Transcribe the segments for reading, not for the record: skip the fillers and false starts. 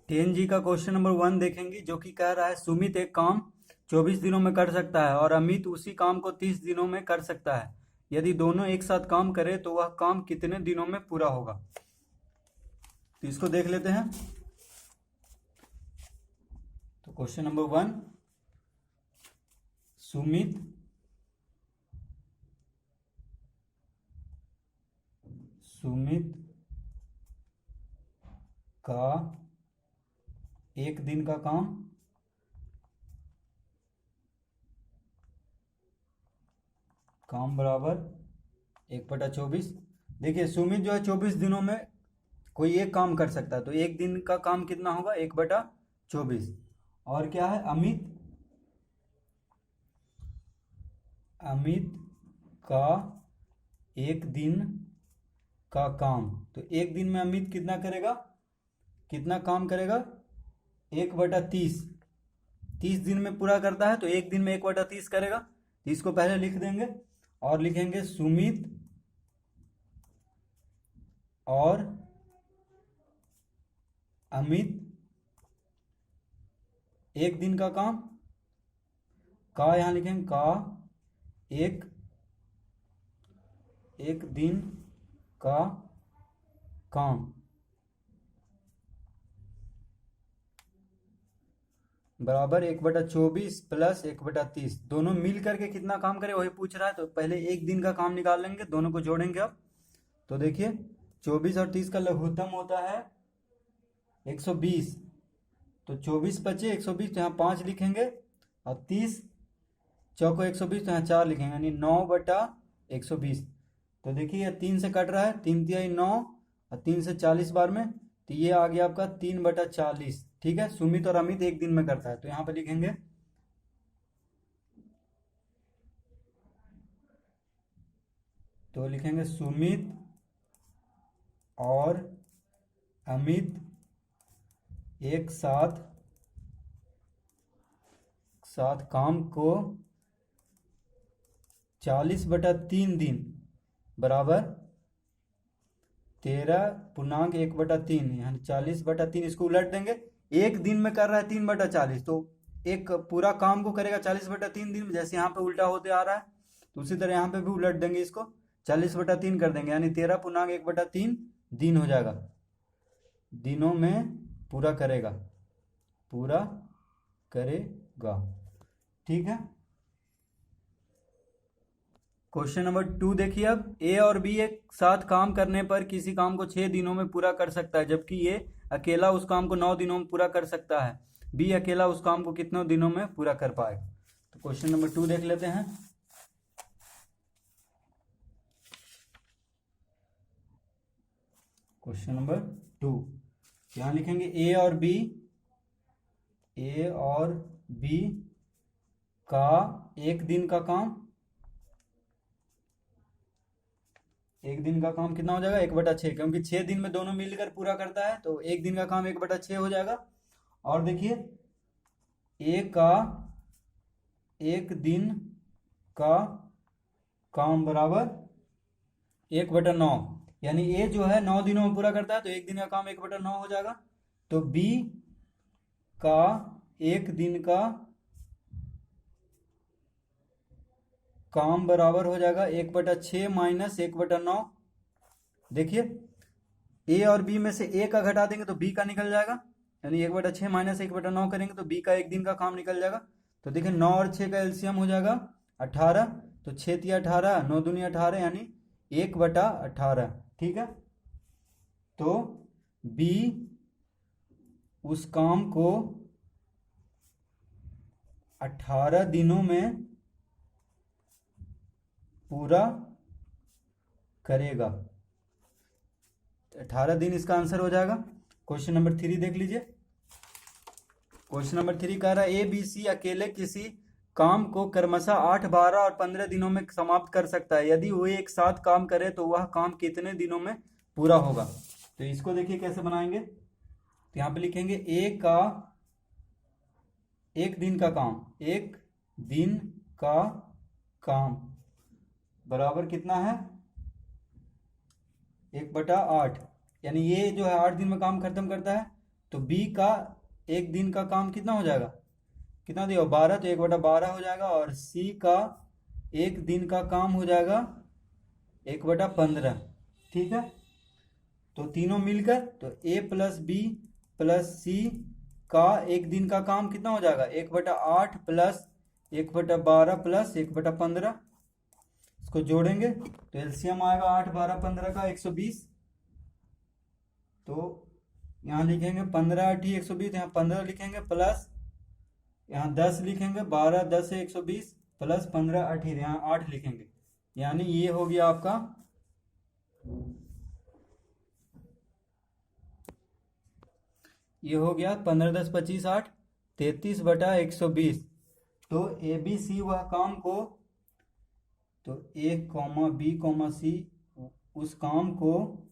10G का question number 1 देखेंगे, जो कि कह रहा है सुमित एक काम 24 दिनों में कर सकता है और अमित उसी काम को 30 दिनों में कर सकता है। यदि दोनों एक साथ काम करें तो वह काम कितने दिनों में पूरा होगा। तो इसको देख लेते हैं। तो क्वेश्चन नंबर 1, सुमित का एक दिन का काम बराबर 1/24। देखिए सुमित जो है 24 दिनों में कोई एक काम कर सकता है, तो एक दिन का काम कितना होगा 1/24। और क्या है, अमित का एक दिन का काम, तो एक दिन में अमित कितना काम करेगा 1/30। 30 दिन में पूरा करता है तो एक दिन में 1/30 करेगा। तो इसको पहले लिख देंगे और लिखेंगे सुमित और अमित एक दिन का काम का, यहां लिखेंगे का एक दिन का काम बराबर 1/24 प्लस 1/30, दोनों मिल करके कितना काम करे वही पूछ रहा है। तो पहले एक दिन का काम निकाल लेंगे, दोनों को जोड़ेंगे अब। तो देखिए 24 और 30 का लघुत्तम होता है 120, तो 24 बचे 120, तो यहाँ 5 लिखेंगे और 30 चौको 120, तो यहाँ 4 लिखेंगे, यानी 9/120। तो देखिए ये 3 से कट रहा है, 3 तिहाई 9 और 3 से 40 बार में, तो ये आ गया आपका 3/40। ठीक है, सुमित और अमित एक दिन में करता है, तो यहाँ पे लिखेंगे सुमित और अमित एक साथ काम को 40/3 दिन बराबर 13.1/3, यानी 40/3। इसको उलट देंगे, एक दिन में कर रहा है 3/40, तो एक पूरा काम को करेगा 40/3 दिन में, जैसे यहाँ पे उल्टा होते आ रहा है। तो उसी तरह यहाँ पे भी उलट देंगे, इसको 40/3 कर देंगे, यानी 13.1/3 दिन हो जाएगा, दिनों में पूरा करेगा। ठीक है। क्वेश्चन नंबर 2 देखिए, अब ए और बी एक साथ काम करने पर किसी काम को 6 दिनों में पूरा कर सकता है, जबकि ए अकेला उस काम को 9 दिनों में पूरा कर सकता है। बी अकेला उस काम को कितने दिनों में पूरा कर पाएगा। तो क्वेश्चन नंबर 2 देख लेते हैं। क्वेश्चन नंबर 2, यहां लिखेंगे ए और बी का एक दिन का काम कितना हो जाएगा 1/6, क्योंकि 6 दिन में दोनों मिलकर पूरा करता है, तो एक दिन का काम 1/6 हो जाएगा। और देखिए ए का एक दिन का काम बराबर 1/9, यानी ए जो है 9 दिनों में पूरा करता है, तो एक दिन का काम 1/9 हो जाएगा। तो बी का एक दिन का काम बराबर हो जाएगा 1/6 माइनस 1/9। देखिए ए और बी में से ए का घटा देंगे तो बी का निकल जाएगा, यानी 1/6 माइनस 1/9 करेंगे तो बी का एक दिन का काम निकल जाएगा। तो देखिए 9 और 6 का एलसीएम हो जाएगा 18, तो 6 तिया 18, 9 दूनी 18, यानी 1/18। ठीक है, तो बी उस काम को 18 दिनों में पूरा करेगा। 18 दिन इसका आंसर हो जाएगा। क्वेश्चन नंबर 3 देख लीजिए। क्वेश्चन नंबर 3 कह रहा है ए बी सी अकेले किसी काम को क्रमशः 8, 12 और 15 दिनों में समाप्त कर सकता है। यदि वो एक साथ काम करे तो वह काम कितने दिनों में पूरा होगा। तो इसको देखिए कैसे बनाएंगे। तो यहाँ पे लिखेंगे ए का एक दिन का काम बराबर कितना है 1/8, यानी ये जो है 8 दिन में काम खत्म करता है, तो बी का एक दिन का काम कितना हो जाएगा, कितना दिया 12, तो 1/12 हो जाएगा। और सी का एक दिन का काम हो जाएगा 1/15। ठीक है, तो तीनों मिलकर तो ए प्लस बी प्लस सी का एक दिन का काम कितना हो जाएगा 1/8 प्लस 1/12 प्लस 1/15। इसको जोड़ेंगे तो एलसीएम आएगा 8, 12, 15 का 120। तो यहाँ लिखेंगे 15 8 120, यहाँ 15 लिखेंगे प्लस यहाँ 10 लिखेंगे, 12 10 है 120 प्लस 15 8 यहाँ 8 लिखेंगे। यानी ये हो गया आपका ये हो गया 15 10 25 8 33/120। तो ए बी सी वह काम को, तो ए कॉमा बी कॉमा सी उस काम को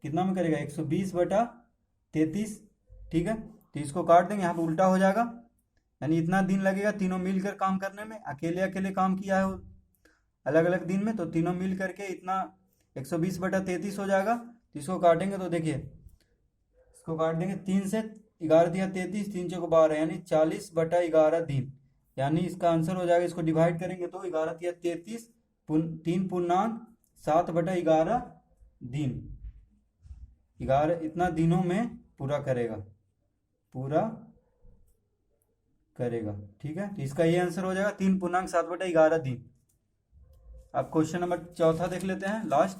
कितना में करेगा 120/33। ठीक है, तो इसको काट देंगे, यहाँ पे उल्टा हो जाएगा, यानी इतना दिन लगेगा तीनों मिलकर काम करने में। अकेले अकेले काम किया है अलग अलग दिन में, तो तीनों मिल करके इतना 120/33 हो जाएगा। तो इसको काटेंगे तो देखिए, इसको काट देंगे 3 से 11 दिया 33, 3 चौको 12 यानी 40/11 दिन। यानी इसका आंसर हो जाएगा, इसको डिवाइड करेंगे तो 11 दिया 33, 3 पूर्णांक 7/11 दिन, 11 इतना दिनों में पूरा करेगा। ठीक है, तो इसका ये आंसर हो जाएगा 3 पूर्णांक 7/11 दिन। अब क्वेश्चन नंबर चौथा देख लेते हैं, लास्ट।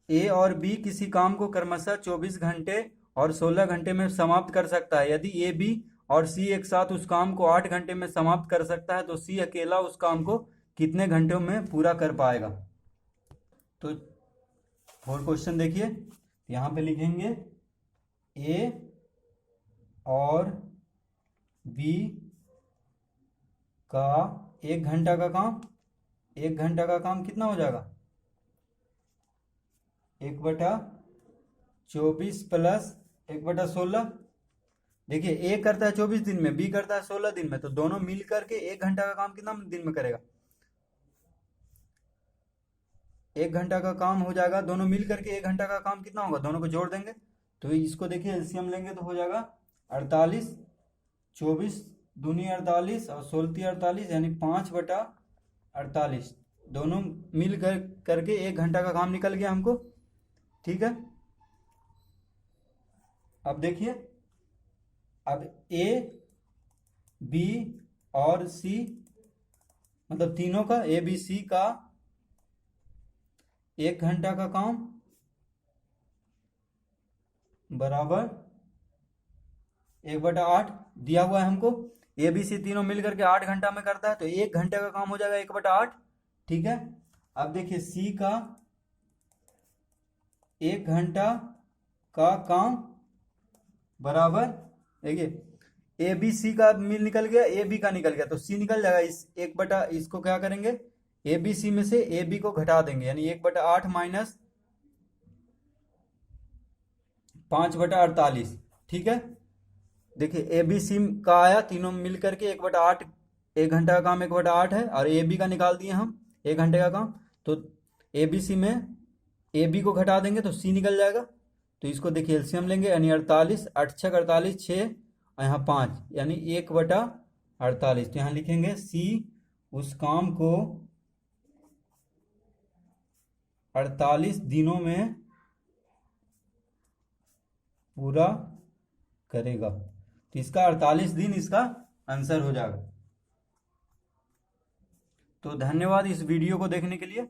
ए और बी किसी काम को क्रमशः 24 घंटे और 16 घंटे में समाप्त कर सकता है। यदि ए बी और सी एक साथ उस काम को 8 घंटे में समाप्त कर सकता है, तो सी अकेला उस काम को कितने घंटों में पूरा कर पाएगा। तो और क्वेश्चन देखिए, यहाँ पे लिखेंगे ए और बी का 1 घंटा का काम, 1 घंटा का काम कितना हो जाएगा 1/24 प्लस 1/16। देखिए ए करता है 24 दिन में, बी करता है 16 दिन में, तो दोनों मिल करके 1 घंटा का काम कितना दिन में करेगा 1 घंटा का काम हो जाएगा। दोनों मिल करके 1 घंटा का काम कितना होगा, दोनों को जोड़ देंगे तो इसको देखिए एलसीएम लेंगे तो हो जाएगा 48, 24 दूनी 48 और 16 48 यानी 5/48। दोनों मिल करके 1 घंटा का काम निकल गया हमको। ठीक है, अब देखिए, अब ए बी और सी मतलब तीनों का ए बी सी का 1 घंटा का काम बराबर 1/8 दिया हुआ है हमको। ए बी सी तीनों मिलकर के 8 घंटा में करता है, तो 1 घंटे का काम हो जाएगा 1/8। ठीक है, अब देखिए सी का 1 घंटा का काम बराबर, देखिए ए बी सी का मिल निकल गया, ए बी का निकल गया, तो सी निकल जाएगा। इसको क्या करेंगे ए बी सी में से ए बी को घटा देंगे, यानी 1/8 माइनस 5/48। ठीक है, देखिए ए बी सी का आया तीनों मिल करके 1/8, 1 घंटा का काम 1/8 है, और ए बी का निकाल दिए हम 1 घंटे का काम, तो ए बी सी में ए बी को घटा देंगे तो सी निकल जाएगा। तो इसको देखिए एलसीएम लेंगे, यानी 48, 8 6 48, 6 और यहाँ 5 यानी 1/48। तो यहाँ लिखेंगे सी उस काम को 48 दिनों में पूरा करेगा। तो इसका 48 दिन इसका आंसर हो जाएगा। तो धन्यवाद इस वीडियो को देखने के लिए।